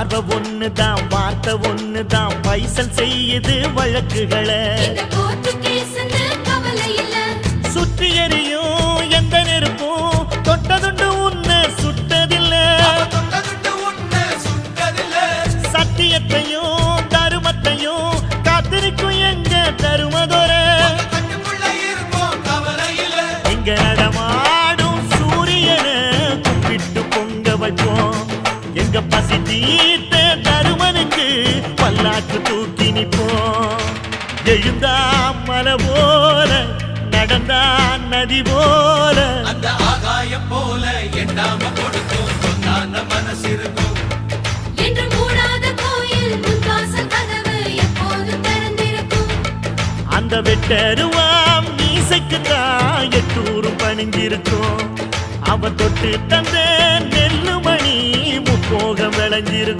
பார்வை ஒண்ணுதான் வார்த்தை ஒண்ணுதான் பைசல் செய்யுது வழக்குகளை சுற்றி எறியும் எந்த நெருப்பும் தொட்டதுண்டு உன்னை சுட்டதில்லை சத்தியத்தையும் தருமத்தையும் காத்திருக்கும் எங்க தருமதொர இங்க நடமாடும் சூரியனை கும்பிட்டு பொங்க வைப்போம் எங்க பசி தீர்த்த தருமனுக்கு பல்லாக்கு தூக்கி நிற்போம் எழுந்தா மலை போல நடந்தா நதி போல அந்த ஆகாயம் போல எண்ணாம கொடுக்கும் சொன்னான மனசு இருக்கும் என்று மூடாத கோயில் முன்வாசல் கதவு எப்போதும் திறந்திருக்கும் அந்த வெட்டருவாம் மீசைக்குத்தான் எட்டூரும் பணிஞ்சிருக்கும் அவ தொட்டு தந்த நெல்லுமணி முப்போகம் விளைஞ்சிருக்கும்